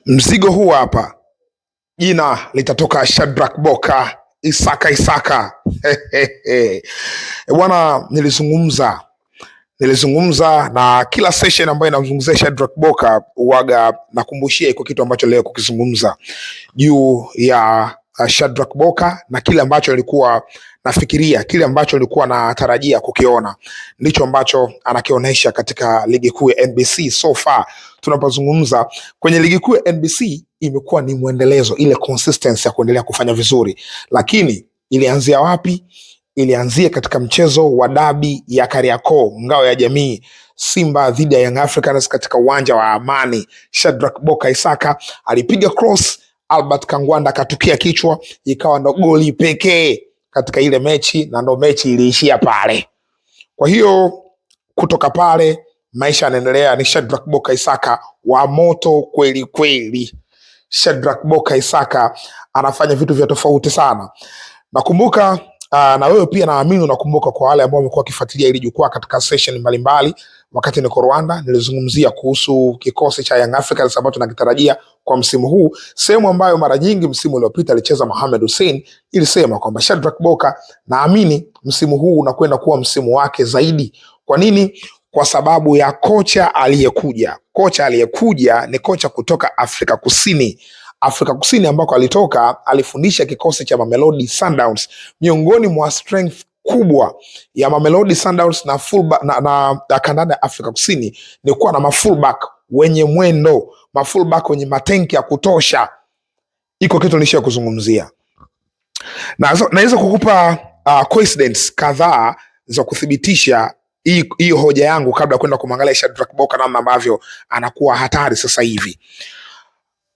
Mzigo huu hapa, jina litatoka Shadrack Boka Isaka. Bwana, nilizungumza na kila session ambayo inamzungumzia Shadrack Boka uwaga nakumbushia iko kitu ambacho leo kukizungumza juu ya Shadrack Boka na kile ambacho nilikuwa nafikiria, kile ambacho nilikuwa natarajia kukiona ndicho ambacho anakionyesha katika ligi kuu ya NBC. So far tunapozungumza kwenye ligi kuu ya NBC imekuwa ni mwendelezo, ile consistency ya kuendelea kufanya vizuri, lakini ilianzia wapi? Ilianzia katika mchezo wa dabi ya Kariakoo, ngao ya jamii, Simba dhidi ya Young Africans katika uwanja wa Amani. Shadrack Boka Isaka alipiga cross, Albert Kangwanda akatukia kichwa, ikawa ndo goli pekee katika ile mechi na ndo mechi iliishia pale. Kwa hiyo kutoka pale maisha yanaendelea, ni Shadrack Boka Isaka wa moto kweli kweli. Shadrack Boka Isaka anafanya vitu vya tofauti sana. Nakumbuka na wewe pia naamini unakumbuka, kwa wale ambao wamekuwa wakifuatilia ili jukwaa katika session mbalimbali, wakati niko Rwanda nilizungumzia kuhusu kikosi cha Young Africans ambacho tunakitarajia kwa msimu huu, sehemu ambayo mara nyingi msimu uliopita alicheza Mohamed Hussein. Ilisema kwamba Shadrack Boka, naamini msimu huu unakwenda kuwa msimu wake zaidi. Kwa nini? Kwa sababu ya kocha aliyekuja. Kocha aliyekuja ni kocha kutoka Afrika Kusini ambako alitoka, alifundisha kikosi cha Mamelodi Sundowns. Miongoni mwa strength kubwa ya Mamelodi Sundowns na fullback na kandanda ya Afrika Kusini ni kuwa na mafullback wenye mwendo, mafullback wenye matenki ya kutosha. Iko kitu nisha kuzungumzia. Naweza kukupa coincidence kadhaa za kuthibitisha hii hoja yangu kabla ya kwenda kumwangalia Shadrack Boka namna ambavyo anakuwa hatari sasa hivi.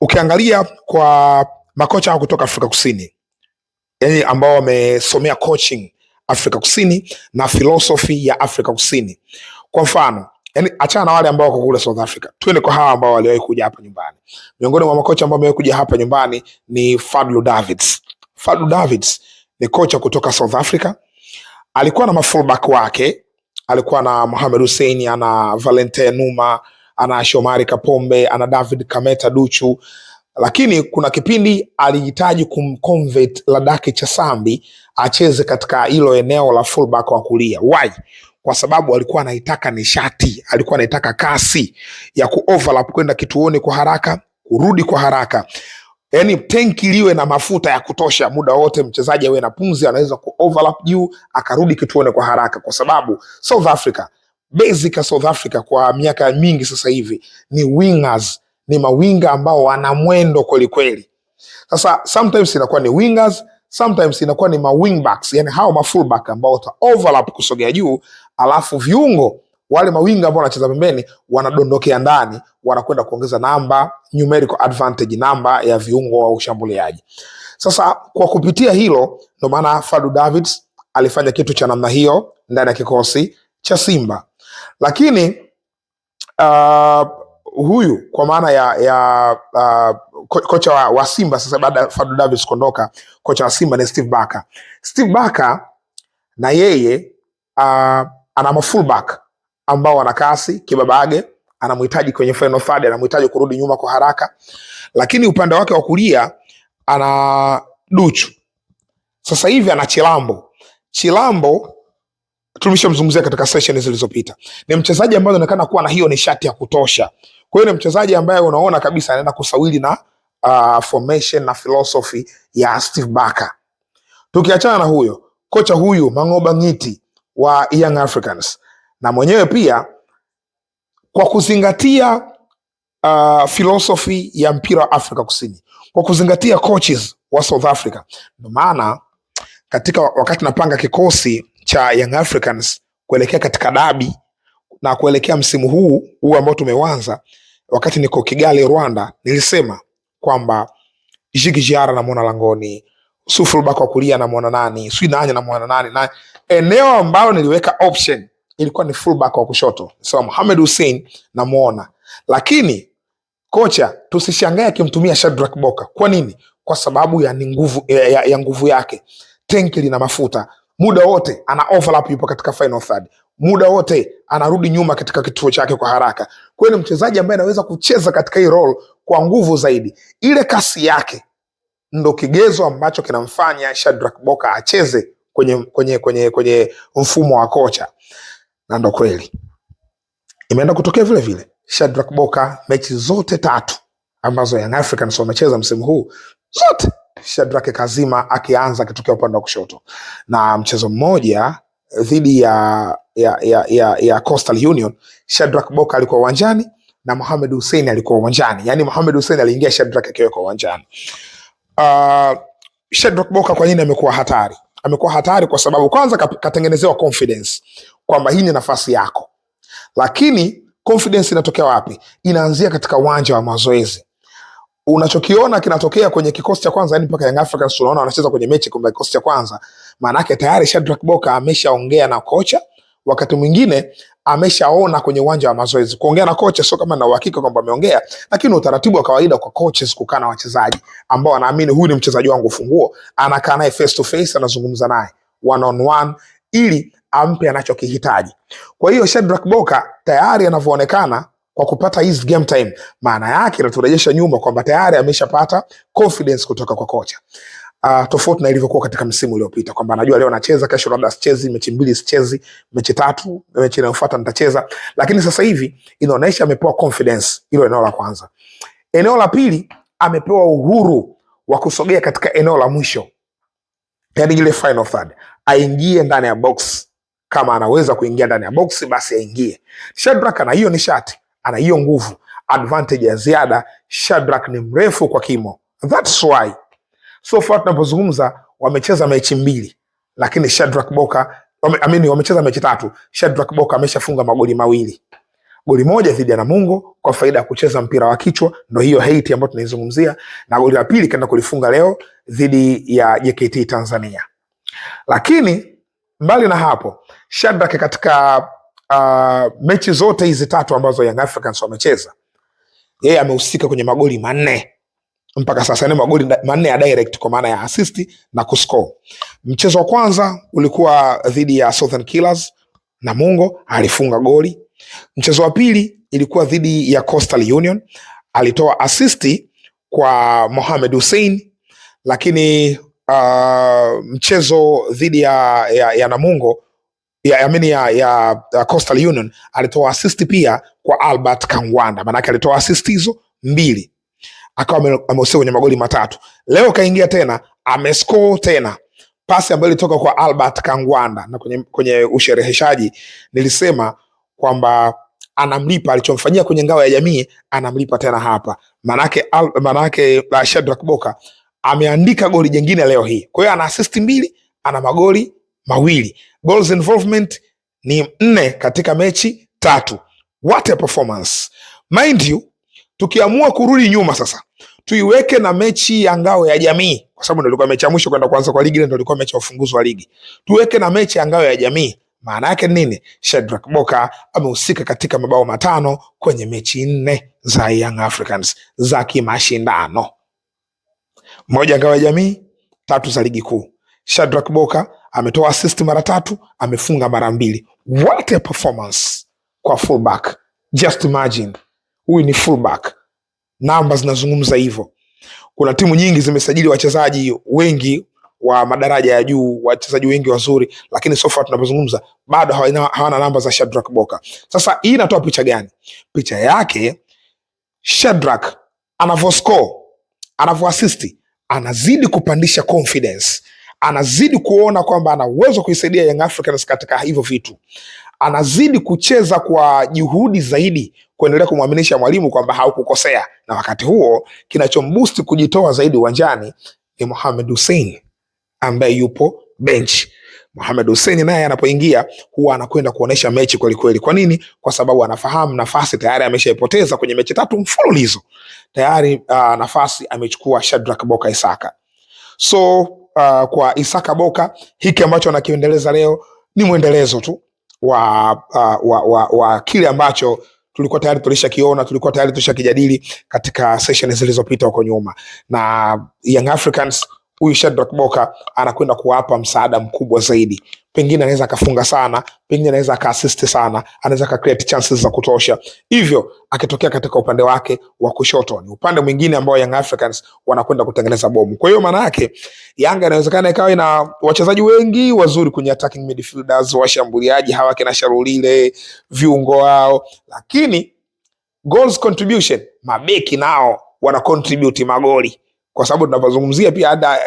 Ukiangalia kwa makocha kutoka Afrika Kusini, yani ambao wamesomea coaching Afrika Kusini na philosophy ya Afrika Kusini. Kwa mfano, yani achana na wale ambao wako kule South Africa, twende kwa hawa ambao waliwahi kuja hapa nyumbani. Miongoni mwa makocha ambao wamewahi kuja hapa nyumbani ni Fadlu Davids. Fadlu Davids ni kocha kutoka South Africa. Alikuwa na mafullback wake, alikuwa na Mohamed Hussein, ana Valentine Numa, ana Shomari Kapombe, ana David Kameta Duchu. Lakini kuna kipindi alihitaji kumconvert Ladaki Chasambi acheze katika hilo eneo la fullback wa kulia. Why? Kwa sababu alikuwa anaitaka nishati, alikuwa anaitaka kasi ya kuoverlap, kwenda kituoni kwa haraka, kurudi kwa haraka. Yani tenki liwe na mafuta ya kutosha muda wote, mchezaji awe na pumzi, anaweza kuoverlap juu akarudi kituoni kwa haraka, kwa sababu South Africa, basic South Africa kwa miaka mingi sasa hivi ni wingers, ni mawinga ambao wana mwendo kweli kweli. Sasa sometimes inakuwa ni wingers, sometimes inakuwa ni mawingbacks, yani hao mafullback ambao wata overlap kusogea juu, alafu viungo wale mawinga ambao wanacheza pembeni wanadondokea ndani, wanakwenda kuongeza namba, numerical advantage, namba ya viungo wa ushambuliaji. Sasa kwa kupitia hilo ndio maana Fadlu Davids alifanya kitu cha namna hiyo ndani ya kikosi cha Simba. Lakini huyu kwa maana ya kocha wa Simba sasa, baada ya Fadlu Davids kuondoka, kocha wa Simba ni Steve Barker. Steve Barker na yeye ana mafullback ambao wana kasi kibabage, anamhitaji kwenye final third, anamhitaji kurudi nyuma kwa haraka. Lakini upande wake wa kulia ana Duchu. Sasa hivi ana Chilambo tumeshamzungumzia katika session zilizopita. Ni mchezaji ambaye anaonekana kuwa na hiyo nishati ya kutosha. Kwa hiyo ni mchezaji ambaye unaona kabisa anaenda kusawili na formation na philosophy ya Steve Barker. Tukiachana na huyo, kocha huyu Mangoba Ngiti wa Young Africans, na mwenyewe pia kwa kuzingatia philosophy ya mpira wa Afrika Kusini, kwa kuzingatia coaches wa South Africa, ndio maana katika wakati napanga kikosi cha Young Africans kuelekea katika dabi na kuelekea msimu huu ambao tumeanza, wakati niko Kigali Rwanda, nilisema kwamba Jigi Jiara namuona langoni, fullback wa kulia namuona nani, Swinanya namuona nani, na eneo ambalo niliweka option ilikuwa ni fullback wa kushoto, so Mohamed Hussein namuona. Lakini kocha tusishangae akimtumia Shadrack Boka. Kwa nini? Kwa sababu ya nguvu yake. Tenki lina mafuta, muda wote ana overlap, yupo katika final third. muda wote anarudi nyuma katika kituo chake kwa haraka. Kwa hiyo ni mchezaji ambaye anaweza kucheza katika hii role kwa nguvu zaidi. Ile kasi yake ndo kigezo ambacho kinamfanya Shadrack Boka acheze kwenye mfumo wa kocha, na ndo kweli imeenda kutokea vile vile. Shadrack Boka mechi zote 3 ambazo Young Africans wamecheza msimu huu, zote Shadrack kazima akianza akitokea upande wa kushoto, na mchezo mmoja dhidi ya Coastal Union Shadrack Boka alikuwa uwanjani na Mohamed Hussein alikuwa uwanjani. Yani Mohamed Hussein aliingia, Shadrack akiwa uwanjani. Shadrack Boka kwa nini amekuwa hatari? Amekuwa hatari kwa sababu kwanza katengenezewa confidence kwamba hii ni nafasi yako. Lakini confidence inatokea wapi? Inaanzia katika uwanja wa mazoezi. Unachokiona kinatokea kwenye kikosi cha kwanza, yani mpaka Young Africans tunaona wanacheza kwenye mechi kwa kikosi cha kwanza, maana yake tayari Shadrack Boka ameshaongea na kocha, wakati mwingine ameshaona kwenye uwanja wa mazoezi. Kuongea na kocha sio kama na uhakika kwamba ameongea, lakini utaratibu wa kawaida kwa coaches kukaa na wachezaji ambao wanaamini huyu ni mchezaji wangu funguo, anakaa naye face to face, anazungumza naye one on one ili ampe anachokihitaji. Kwa hiyo Shadrack Boka tayari anavyoonekana kwa kupata his game time, maana yake inaturejesha nyuma kwamba tayari ameshapata confidence kutoka kwa kocha. Tofauti na ilivyokuwa katika msimu uliopita kwamba anajua leo anacheza, kesho labda sichezi, mechi 2 sichezi, mechi 3, mechi inayofuata nitacheza. Lakini sasa hivi inaonyesha amepewa confidence. Hilo eneo la kwanza. Eneo la pili, amepewa uhuru wa kusogea katika eneo la mwisho, yani ile final third, aingie ndani ya box. Kama anaweza kuingia ndani ya box basi aingie. Shadrack ana hiyo nishati, ana hiyo nguvu, advantage ya ziada. Shadrack ni mrefu kwa kimo, that's why so far tunapozungumza wamecheza mechi 2, lakini Shadrack Boka wamecheza mechi 3. Shadrack Boka ameshafunga magoli 2. Goli moja dhidi ya Namungo kwa faida ya kucheza mpira wa kichwa, ndio hiyo Haiti ambayo tunaizungumzia, na goli la pili kaenda kulifunga leo dhidi ya JKT Tanzania. Lakini mbali na hapo, Shadrack katika mechi zote hizi 3 ambazo Young Africans wamecheza, yeye amehusika kwenye magoli 4 mpaka sasa. Ni magoli 4 ya direct kwa maana ya assist na kuscore. Mchezo wa kwanza ulikuwa dhidi ya Southern Killers, Namungo alifunga goli. Mchezo wa pili ilikuwa dhidi ya Coastal Union, alitoa assist kwa Mohamed Hussein. Lakini mchezo dhidi ya Namungo ya Coastal Union alitoa assist pia kwa Albert Kangwanda, maana alitoa assist hizo 2, akawa amehusika kwenye magoli 3. Leo kaingia tena, amescore tena pasi ambayo ilitoka kwa Albert Kangwanda, na kwenye ushereheshaji nilisema kwamba anamlipa alichomfanyia kwenye ngao ya jamii, anamlipa tena hapa. Manake Shadrack Boka ameandika goli jingine leo hii. Kwa hiyo ana assist 2, ana magoli 2. Goals involvement ni 4 katika mechi 3. What a performance. Mind you, tukiamua kurudi nyuma sasa, tuiweke na mechi ya ngao ya jamii, kwa sababu ndio ilikuwa mechi ya mwisho kwenda kuanza kwa ligi, ndio ilikuwa mechi ya ufunguzi wa ligi. Tuweke na mechi ya ngao ya jamii. Maana yake nini? Shadrack Boka amehusika katika mabao 5 kwenye mechi 4 za Young Africans za kimashindano. 1 ngao ya jamii, 3 za ligi kuu. Shadrack Boka ametoa assist mara 3, amefunga mara 2. What a performance kwa fullback. Just imagine, huyu ni fullback. Namba zinazungumza hivyo. Kuna timu nyingi zimesajili wachezaji wengi wa madaraja ya juu, wachezaji wengi wazuri, lakini so far tunapozungumza bado hawana namba za Shadrack Boka. Sasa hii inatoa picha gani? Picha yake Shadrack anavoscore, anavoassist, anazidi kupandisha confidence, anazidi kuona kwamba ana uwezo kuisaidia Young Africans katika hivyo vitu, anazidi kucheza kwa juhudi zaidi, kuendelea kumwaminisha mwalimu kwamba haukukosea. Na wakati huo kinachomboost kujitoa zaidi uwanjani ni Mohamed Hussein ambaye yupo bench. Mohamed Hussein naye anapoingia huwa anakwenda kuonesha mechi kweli kweli. Kwa nini? Kwa sababu anafahamu nafasi tayari ameshaipoteza kwenye mechi 3 mfululizo. Tayari nafasi amechukua Shadrack Boka Isaka. So kwa Isaka Boka, hiki ambacho anakiendeleza leo ni mwendelezo tu wa kile ambacho tulikuwa tayari tulishakiona, tulikuwa tayari tushakijadili katika session zilizopita huko nyuma. Na Young Africans huyu Shadrack Boka anakwenda kuwapa msaada mkubwa zaidi. Pengine anaweza akafunga sana, pengine anaweza akaassist sana, anaweza akacreate chances za kutosha. Hivyo akitokea katika upande wake wa kushoto, ni upande mwingine ambao Young Africans wanakwenda kutengeneza bomu. Kwa hiyo maana yake Yanga inawezekana ikawa ina wachezaji wengi wazuri kwenye attacking midfielders, washambuliaji hawa kina Sharulile, viungo wao, lakini goals contribution, mabeki nao wana contribute magoli, kwa sababu tunapozungumzia pia hata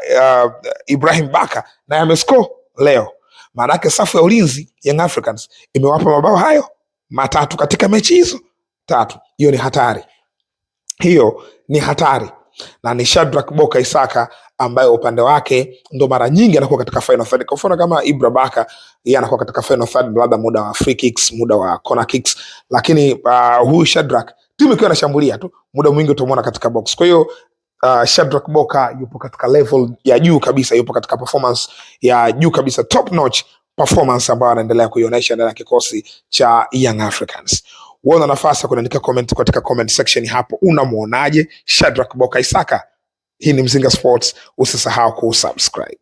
Ibrahim Baka na amescore leo. Maanake safu ya ulinzi Young Africans imewapa mabao hayo matatu katika mechi hizo tatu. Hiyo ni hatari, hiyo ni hatari. Na ni Shadrack Boka Isaka ambaye upande wake ndo mara nyingi anakuwa katika final third. Kwa mfano kama Ibra Baka, yeye anakuwa katika final third, labda muda wa free kicks, muda wa corner kicks, lakini huyu Shadrack timu ikiwa inashambulia tu, muda mwingi utamwona katika box. Kwa hiyo Shadrack Boka yupo katika level ya juu kabisa, yupo katika performance ya juu kabisa, top notch performance ambayo anaendelea kuionyesha ndani ya kikosi cha Young Africans. Una nafasi ya kuandika comment katika comment section hapo, unamuonaje Shadrack Boka Isaka? Hii ni Mzinga Sports, usisahau kusubscribe.